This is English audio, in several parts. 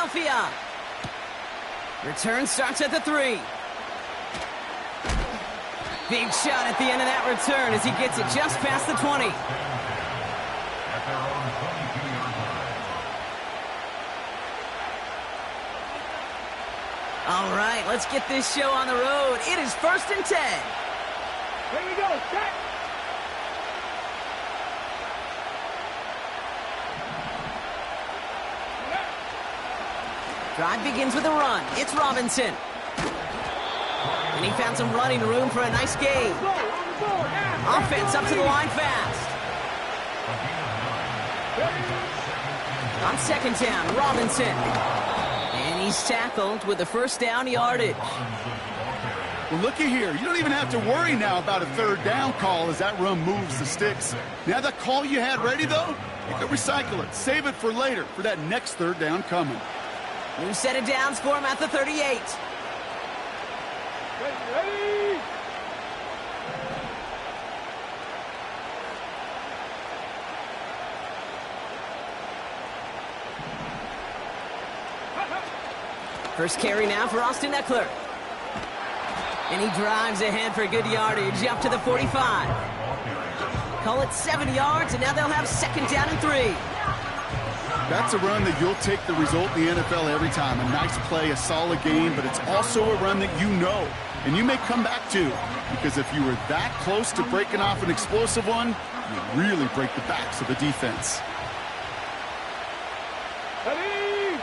Philadelphia. Return starts at the 3. Big shot at the end of that return as he gets it just past the 20. All right, let's get this show on the road. It is 1st and 10. Here we go, set. Drive begins with a run. It's Robinson. And he found some running room for a nice gain. Offense up to the line fast. On 2nd down, Robinson. And he's tackled with the 1st down yardage. Well, looky here. You don't even have to worry now about a 3rd down call as that run moves the sticks. Now that call you had ready, though, you can recycle it. Save it for later for that next 3rd down coming. New set of downs for him at the 38. Ready. First carry now for Austin Eckler. And he drives ahead for good yardage up to the 45. Call it 7 yards, and now they'll have 2nd down and 3. That's a run that you'll take the result in the NFL every time. A nice play, a solid game, but it's also a run that you know, and you may come back to. Because if you were that close to breaking off an explosive one, you really break the backs of the defense. Ready.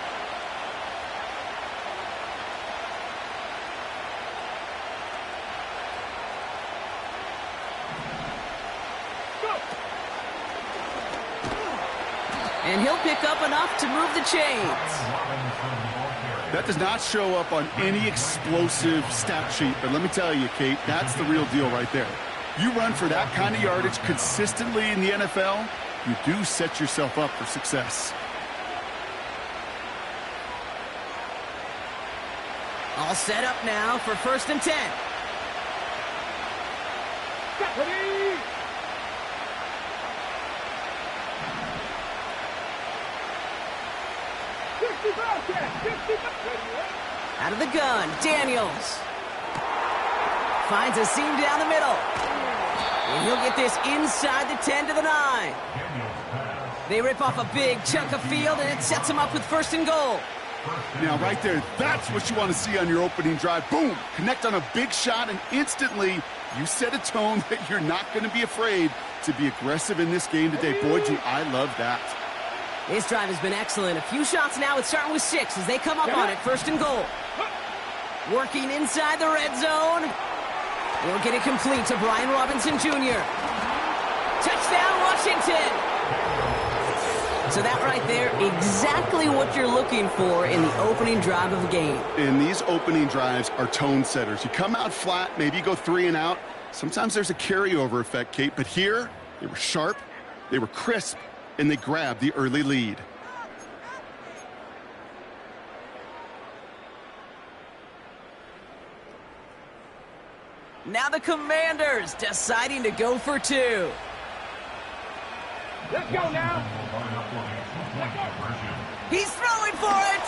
Go. And he'll pick up enough to move the chains. That does not show up on any explosive stat sheet, but let me tell you, Kate, that's the real deal right there. You run for that kind of yardage consistently in the NFL, you do set yourself up for success. All set up now for 1st and 10. Ready. Out of the gun, Daniels. Finds a seam down the middle. And he'll get this inside the 10 to the 9. They rip off a big chunk of field, and it sets them up with 1st and goal. Now, right there, that's what you want to see on your opening drive. Boom! Connect on a big shot, and instantly you set a tone that you're not going to be afraid to be aggressive in this game today. Boy, do I love that. This drive has been excellent. A few shots now. It's starting with 6 as they come up on it. 1st and goal. Working inside the red zone. He'll get it complete to Brian Robinson Jr. Touchdown, Washington! So that right there, exactly what you're looking for in the opening drive of the game. And these opening drives are tone setters. You come out flat, maybe you go 3 and out. Sometimes there's a carryover effect, Kate, but here, they were sharp, they were crisp, and they grabbed the early lead. Now the Commanders deciding to go for 2. Let's go now. He's throwing for it.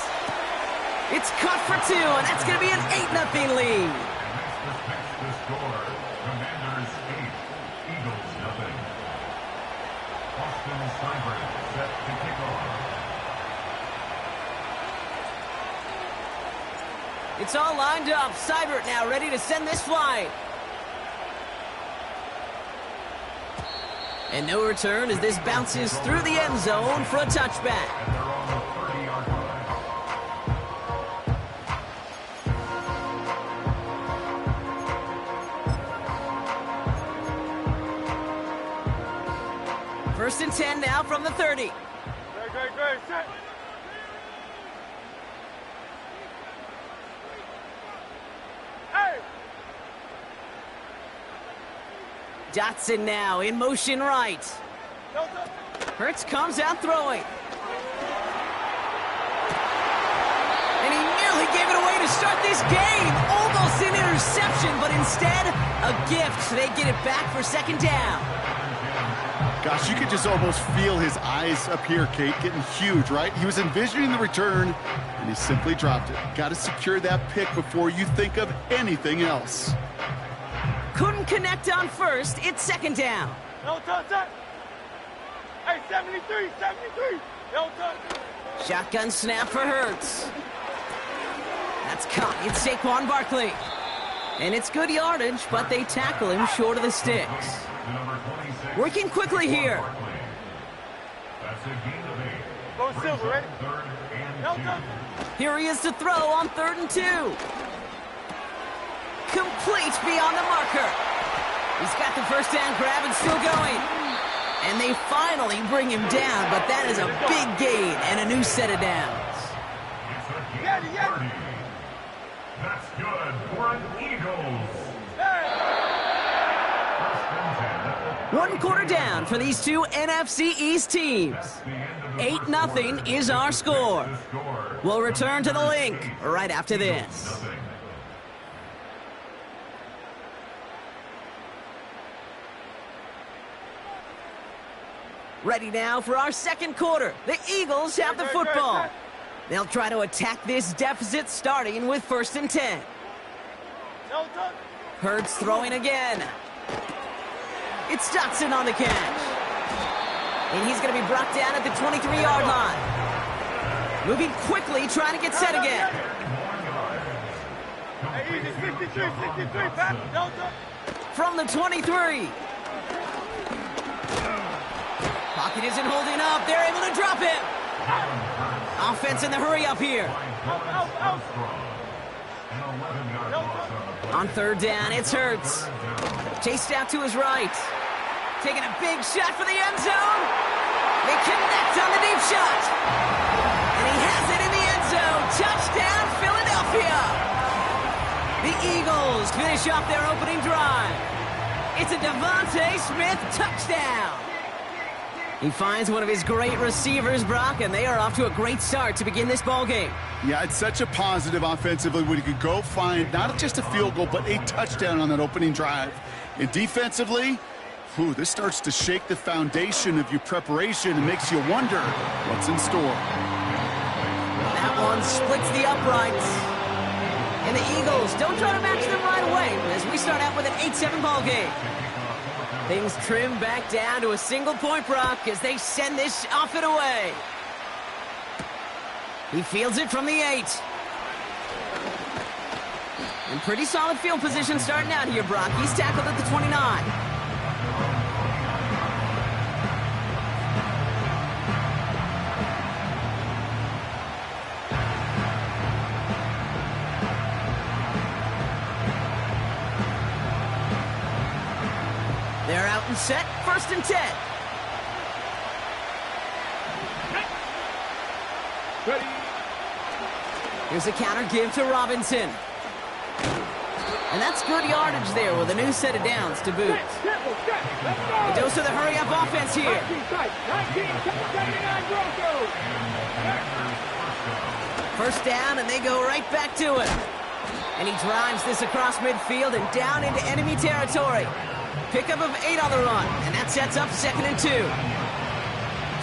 It's caught for 2, and that's going to be an 8-0 lead. Commanders 8, Eagles 0. Austin Seibert set to kick off. It's all lined up. Seibert now ready to send this flight. And no return as this bounces through the end zone for a touchback. They're on the 30-yard line. First and 10 now from the 30. Great, set. Hey! Dotson now in motion right. Hurts comes out throwing. And he nearly gave it away to start this game. Almost an interception, but instead, a gift. They get it back for 2nd down. Gosh, you could just almost feel his eyes up here, Kate, getting huge, right? He was envisioning the return, and he simply dropped it. Got to secure that pick before you think of anything else. Couldn't connect on first. It's second down. No touch, touch. Hey, 73, 73. No touch. Shotgun snap for Hurts. That's caught. It's Saquon Barkley. And it's good yardage, but they tackle him short of the sticks. Working quickly here. Go Silver, ready? No touch. Here he is to throw on 3rd and 2. Complete beyond the marker. He's got the first down grab and still going. And they finally bring him down, but that is a big gain and a new set of downs. That's good for an Eagles. One quarter down for these two NFC East teams. 8-0 is our score. We'll return to the link right after this. Ready now for our second quarter. The Eagles have the football. They'll try to attack this deficit starting with 1st and 10. No touch. Hurts throwing again. It's Dotson on the catch. And he's going to be brought down at the 23-yard line. Moving quickly, trying to get set again. Hey, easy, 63, 63, back. No touch. From the 23. Pocket isn't holding up. They're able to drop him. Offense in the hurry up here. On 3rd down, it's Hurts. Chased out to his right. Taking a big shot for the end zone. They connect on the deep shot. And he has it in the end zone. Touchdown, Philadelphia. The Eagles finish off their opening drive. It's a Devontae Smith touchdown. He finds one of his great receivers, Brock, and they are off to a great start to begin this ballgame. Yeah, it's such a positive offensively when you could go find not just a field goal, but a touchdown on that opening drive. And defensively, this starts to shake the foundation of your preparation and makes you wonder what's in store. That one splits the uprights. And the Eagles don't try to match them right away as we start out with an 8-7 ball game. Things trim back down to a single point, Brock, as they send this off and away. He fields it from the 8. And pretty solid field position starting out here, Brock. He's tackled at the 29. They're out and set, 1st and 10. Ready. Here's a counter give to Robinson. And that's good yardage there with a new set of downs to boot. A dose of the hurry-up offense here. 1979 Broncos. First down, and they go right back to it. And he drives this across midfield and down into enemy territory. Pickup of 8 on the run, and that sets up 2nd and 2.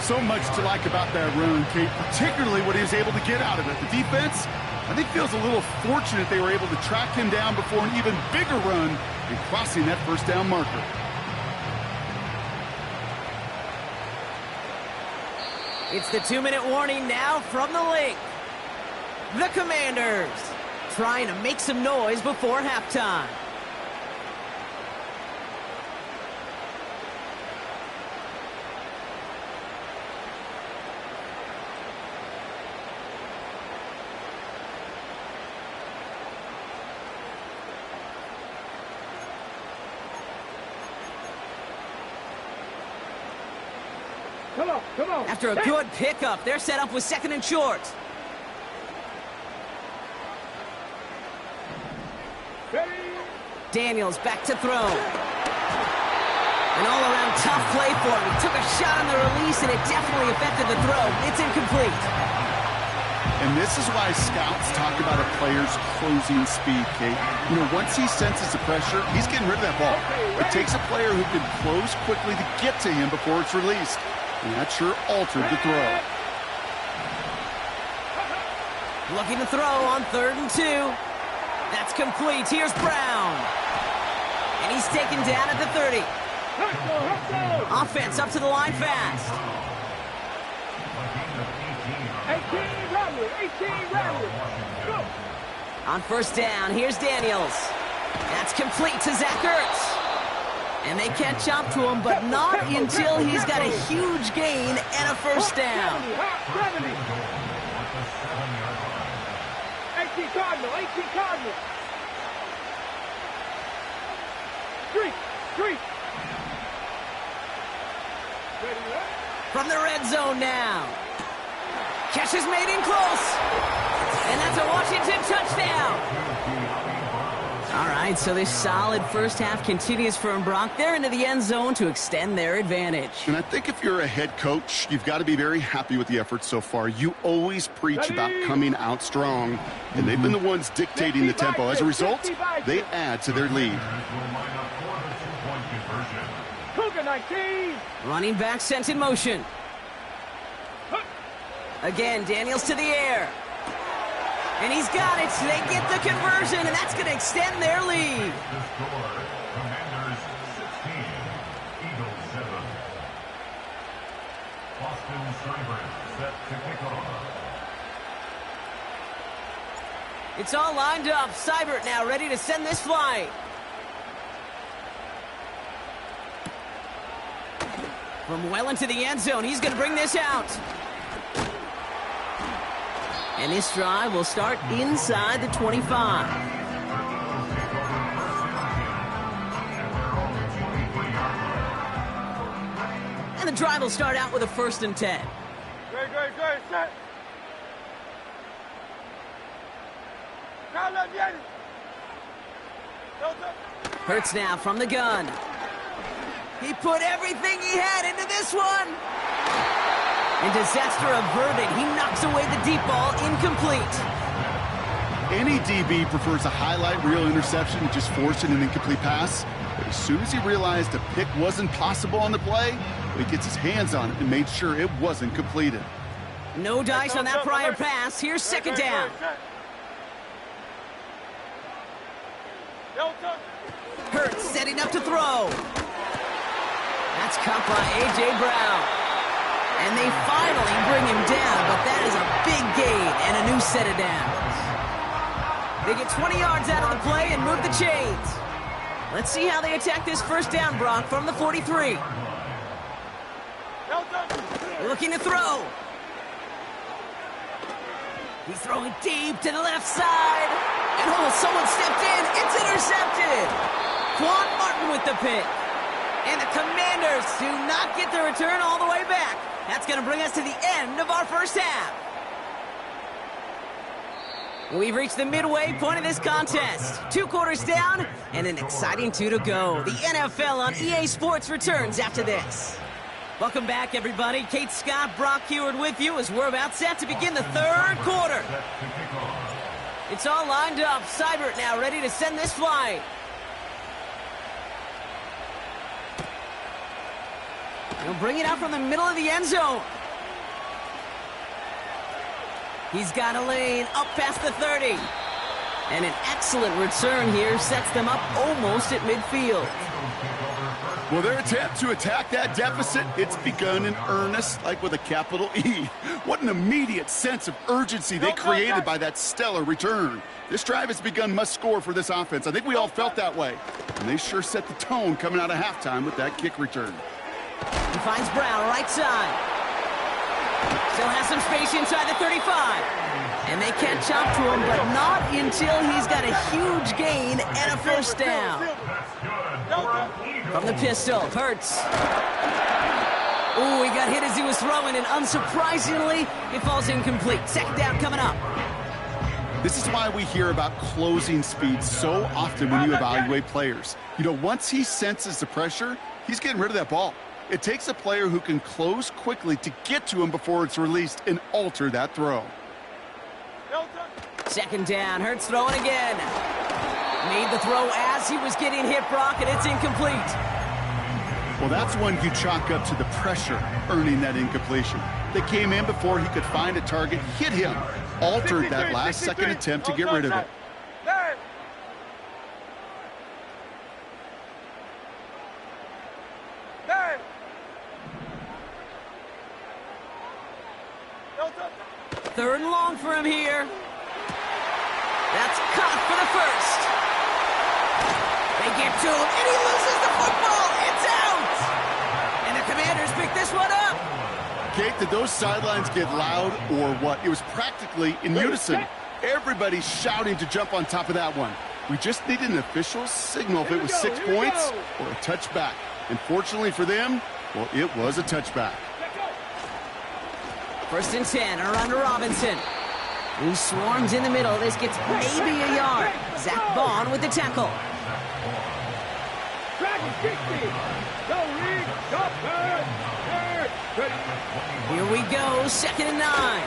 So much to like about that run, Kate, particularly what he was able to get out of it. The defense, I think, feels a little fortunate they were able to track him down before an even bigger run and crossing that 1st down marker. It's the 2-minute warning now from the link. The Commanders trying to make some noise before halftime. Come on. After a good pickup, they're set up with 2nd and short. Ready. Daniels back to throw. An all-around tough play for him. He took a shot on the release, and it definitely affected the throw. It's incomplete. And this is why scouts talk about a player's closing speed, Kate. You know, once he senses the pressure, he's getting rid of that ball. It takes a player who can close quickly to get to him before it's released. And that sure altered the throw. Looking to throw on 3rd and 2. That's complete. Here's Brown. And he's taken down at the 30. Offense up to the line fast. 18 Rattler, 18 Rattler. Go. On 1st down, here's Daniels. That's complete to Zach Ertz. And they catch up to him, but not until he's got a huge gain and a 1st down. 18 Cardinal, 18 Cardinal. 3. From the red zone now. Catch is made in close. And that's a Washington touchdown. All right, so this solid first half continues from Brock. They're into the end zone to extend their advantage. And I think if you're a head coach, you've got to be very happy with the effort so far. You always preach about coming out strong, and they've been the ones dictating the tempo. As a result, they add to their lead. Cougar 19. Running back sent in motion. Again, Daniels to the air. And he's got it. They get the conversion, and that's going to extend their lead. Commanders 16, Eagles 7. Boston Cyber set to kick off. It's all lined up. Seibert now ready to send this flight. From well into the end zone, he's going to bring this out. And this drive will start inside the 25. And the drive will start out with a 1st and 10. Good, set. Hurts now from the gun. He put everything he had into this one. And disaster averted. He knocks away the deep ball, incomplete. Any DB prefers a highlight reel interception and just forcing an incomplete pass. But as soon as he realized a pick wasn't possible on the play, he gets his hands on it and made sure it wasn't completed. No dice on that prior pass. Here's 2nd down. Hurts setting up to throw. That's caught by A.J. Brown. And they finally bring him down, but that is a big gain and a new set of downs. They get 20 yards out of the play and move the chains. Let's see how they attack this 1st down, Brock, from the 43. Looking to throw. He's throwing deep to the left side. And someone stepped in. It's intercepted. Quan Martin with the pick. And the Commanders do not get the return all the way back. That's going to bring us to the end of our first half. We've reached the midway point of this contest. 2 quarters down and an exciting 2 to go. The NFL on EA Sports returns after this. Welcome back, everybody. Kate Scott, Brock Heward with you as we're about set to begin the 3rd quarter. It's all lined up. Seibert now ready to send this flight. He'll bring it out from the middle of the end zone. He's got a lane up past the 30. And an excellent return here sets them up almost at midfield. Well, their attempt to attack that deficit, it's begun in earnest, like with a capital E. What an immediate sense of urgency they created by that stellar return. This drive has begun must score for this offense. I think we all felt that way. And they sure set the tone coming out of halftime with that kick return. He finds Brown right side. Still has some space inside the 35. And they catch up to him, but not until he's got a huge gain and a 1st down. From the pistol, Hurts. Ooh, he got hit as he was throwing, and unsurprisingly, it falls incomplete. 2nd down coming up. This is why we hear about closing speed so often when you evaluate players. You know, once he senses the pressure, he's getting rid of that ball. It takes a player who can close quickly to get to him before it's released and alter that throw. Second down. Hurts throwing again. Made the throw as he was getting hit, Brock, and it's incomplete. Well, that's one you chalk up to the pressure earning that incompletion. They came in before he could find a target, hit him, altered that last-second attempt to get rid of it. Third and long for him here. That's caught for the first. They get to him, and he loses the football. It's out! And the Commanders pick this one up. Kate, did those sidelines get loud or what? It was practically in unison. Everybody shouting to jump on top of that one. We just needed an official signal if it was 6 points or a touchback. And fortunately for them, well, it was a touchback. First and 10, around to Robinson. He swarms in the middle. This gets maybe a yard. Zach Bond with the tackle. Here we go, 2nd and 9.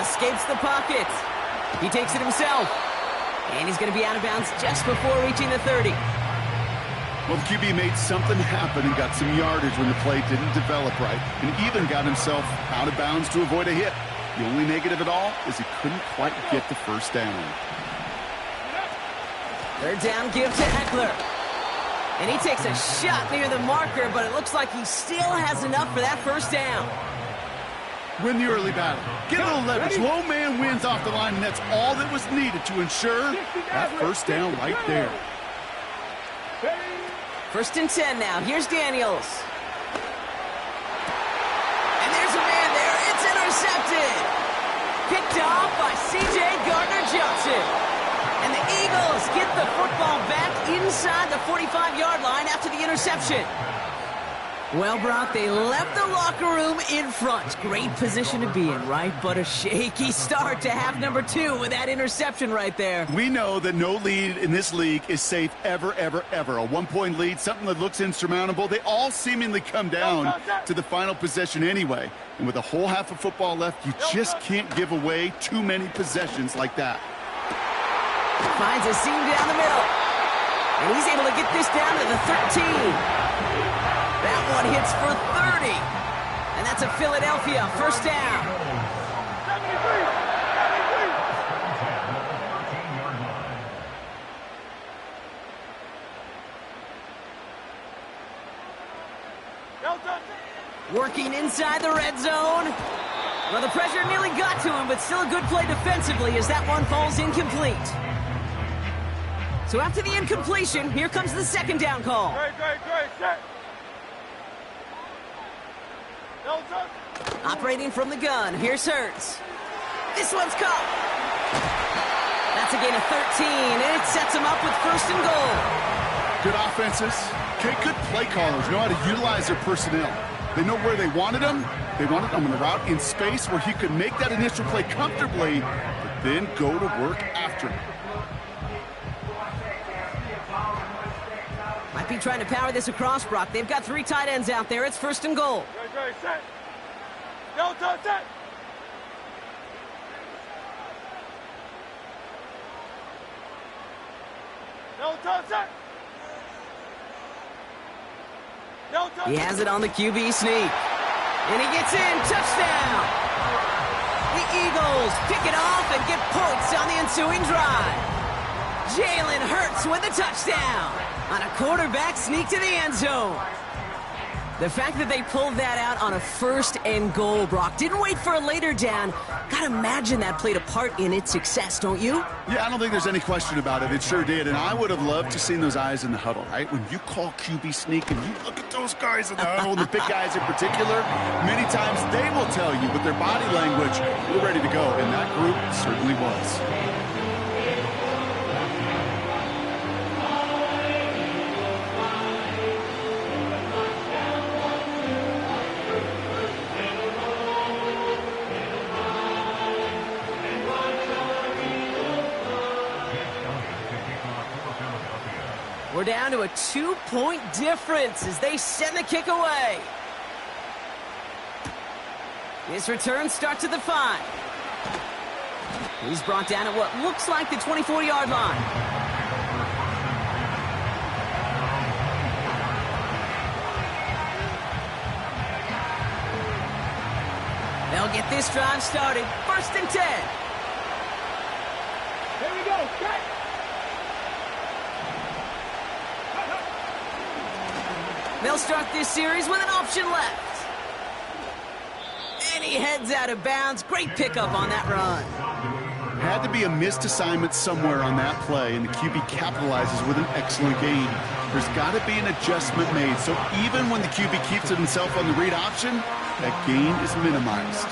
Escapes the pocket. He takes it himself. And he's going to be out of bounds just before reaching the 30. Well, the QB made something happen and got some yardage when the play didn't develop right, and even got himself out of bounds to avoid a hit. The only negative at all is he couldn't quite get the first down. Third down give to Eckler. And he takes a shot near the marker, but it looks like he still has enough for that first down. Win the early battle. Get a little leverage. Low man wins off the line, and that's all that was needed to ensure that first down right there. First and 10 now. Here's Daniels. And there's a man there. It's intercepted. Picked off by C.J. Gardner-Johnson. And the Eagles get the football back inside the 45-yard line after the interception. Well, Brock, they left the locker room in front. Great position to be in, right? But a shaky start to half number 2 with that interception right there. We know that no lead in this league is safe ever, ever, ever. A 1-point lead, something that looks insurmountable. They all seemingly come down to the final possession anyway. And with a whole half of football left, you just can't give away too many possessions like that. Finds a seam down the middle. And he's able to get this down to the 13. That one hits for 30. And that's a Philadelphia first down. 73. Working inside the red zone. Well, the pressure nearly got to him, but still a good play defensively as that one falls incomplete. So after the incompletion, here comes the second down call. Great, set. Operating from the gun, here's Hurts. This one's caught. That's a gain of 13, and it sets him up with first and goal. Good offenses. Okay, good play callers know how to utilize their personnel. They know where they wanted him. They wanted him on the route in space where he could make that initial play comfortably, but then go to work after him. Might be trying to power this across, Brock. They've got 3 tight ends out there. It's first and goal. Great, set. Delta, set. Delta, set. Delta. He has it on the QB sneak. And he gets in. Touchdown. The Eagles pick it off and get points on the ensuing drive. Jalen Hurts with a touchdown on a quarterback sneak to the end zone. The fact that they pulled that out on a first and goal, Brock, didn't wait for a later down. Gotta imagine that played a part in its success, don't you? Yeah, I don't think there's any question about it. It sure did, and I would have loved to seen those eyes in the huddle, right? When you call QB sneak and you look at those guys in the huddle, and the big guys in particular, many times they will tell you with their body language, we're ready to go, and that group certainly was. We're down to a 2-point difference as they send the kick away. This return starts at the 5. He's brought down at what looks like the 24-yard line. They'll get this drive started. 1st and 10. Here we go. Cut. They'll start this series with an option left. And he heads out of bounds. Great pickup on that run. Had to be a missed assignment somewhere on that play, and the QB capitalizes with an excellent gain. There's got to be an adjustment made, so even when the QB keeps it himself on the read option, that gain is minimized.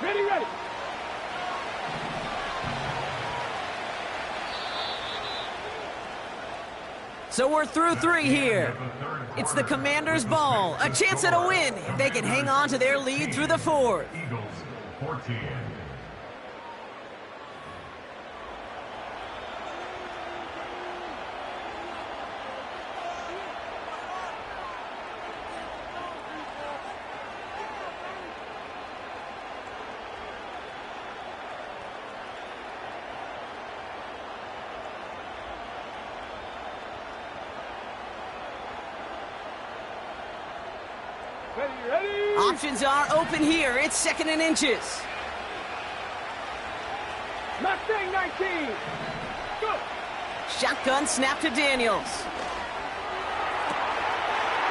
Ready. So we're through 3 here. It's the Commanders' ball. A chance at a win if they can hang on to their lead through the 4th. Eagles 14. Ready. Options are open here. It's 2nd and inches. Mustang 19. Go. Shotgun snap to Daniels.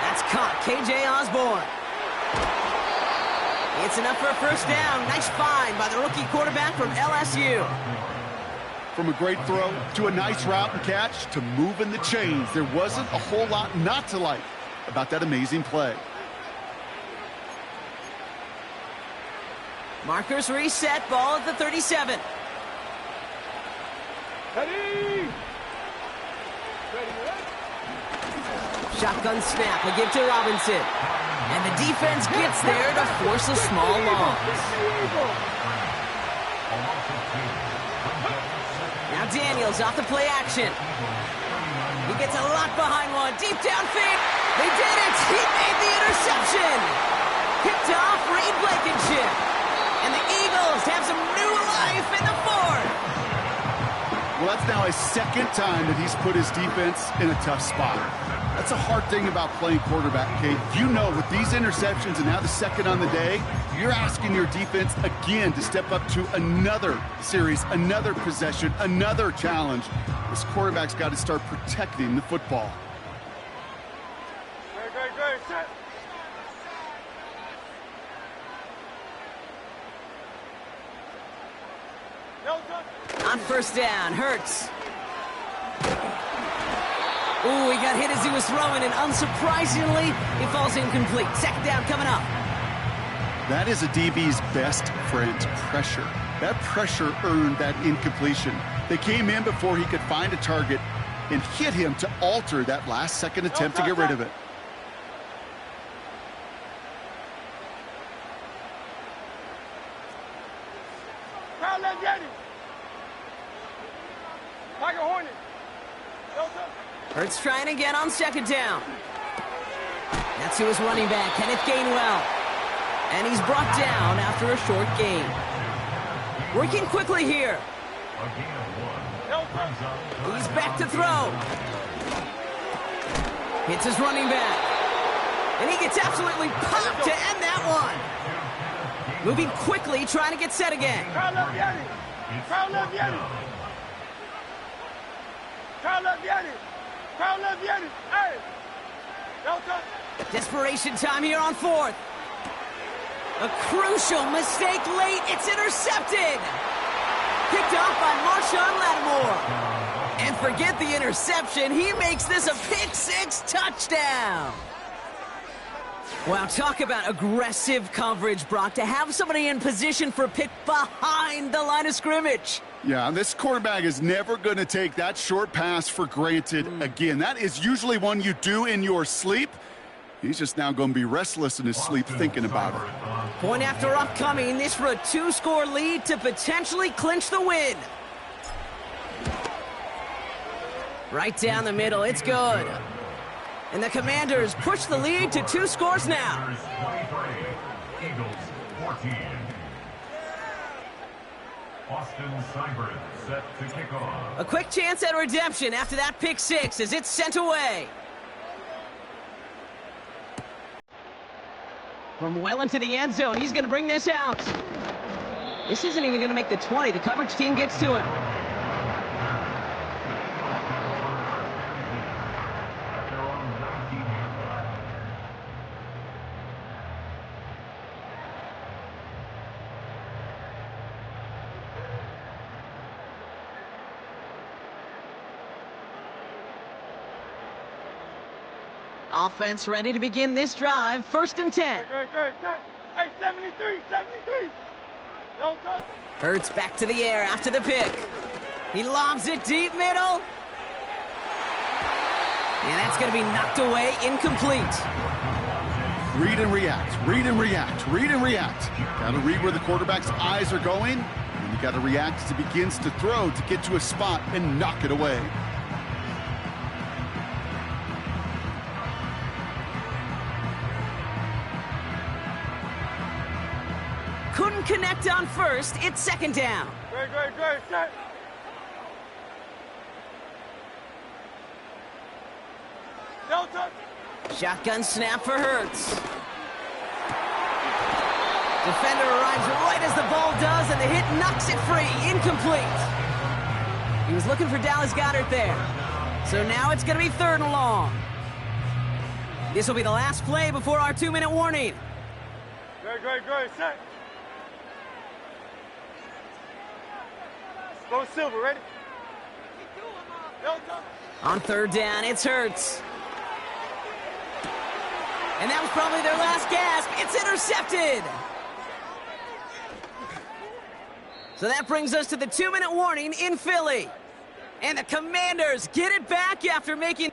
That's caught. KJ Osborne. It's enough for a 1st down. Nice find by the rookie quarterback from LSU. From a great throw to a nice route and catch to moving the chains, there wasn't a whole lot not to like about that amazing play. Markers reset. Ball at the 37. Ready. Shotgun snap. A give to Robinson. And the defense gets there to force a small loss. Now Daniels off the play action. He gets a lot behind one. Deep downfield. They did it. He made the interception. Picked off Reed Blankenship. And the Eagles have some new life in the 4th. Well, that's now his 2nd time that he's put his defense in a tough spot. That's a hard thing about playing quarterback, Kate. You know, with these interceptions and now the 2nd on the day, you're asking your defense again to step up to another series, another possession, another challenge. This quarterback's got to start protecting the football. Great. Set. On 1st down, Hurts. Ooh, he got hit as he was throwing, and unsurprisingly, it falls incomplete. 2nd down coming up. That is a DB's best friend, pressure. That pressure earned that incompletion. They came in before he could find a target and hit him to alter that last-second attempt to get rid of it. Crowd left Yeti. Like a hornet. Hurts trying again on 2nd down. That's who is running back, Kenneth Gainwell. And he's brought down after a short gain. Working quickly here. He's back to throw. Hits his running back. And he gets absolutely popped to end that one. Moving quickly, trying to get set again. Crowd left Yeti. Crowd left Yeti. Crowd left Yeti. Crowd left Yeti. Hey. Desperation time here on 4th. A crucial mistake late. It's intercepted. Picked off by Marshawn Lattimore. And forget the interception. He makes this a pick-6 touchdown. Wow, talk about aggressive coverage, Brock, to have somebody in position for a pick behind the line of scrimmage. Yeah, this quarterback is never going to take that short pass for granted again. That is usually one you do in your sleep. He's just now going to be restless in his sleep thinking about it. Point after upcoming, this for a 2-score lead to potentially clinch the win. Right down the middle, it's good. And the Commanders push the lead to 2 scores now. 23, Eagles 14. Austin Seibert set to kick off. A quick chance at redemption after that pick 6 as it's sent away. From well into the end zone, he's going to bring this out. This isn't even going to make the 20. The coverage team gets to him. Offense ready to begin this drive. 1st and 10. Good. Hey, 73. Don't touch. Hurts back to the air after the pick. He lobs it deep middle. And that's going to be knocked away, incomplete. Read and react. Got to read where the quarterback's eyes are going, and you got to react as he begins to throw to get to a spot and knock it away. Couldn't connect on 1st. It's 2nd down. Great. Set. Don't touch. Shotgun snap for Hurts. Defender arrives right as the ball does, and the hit knocks it free. Incomplete. He was looking for Dallas Goedert there. So now it's going to be 3rd and long. This will be the last play before our 2-minute warning. Great. Set. Go Silver, ready? Don't touch. On 3rd down, it's Hurts. And that was probably their last gasp. It's intercepted. So that brings us to the 2-minute warning in Philly. And the Commanders get it back after making...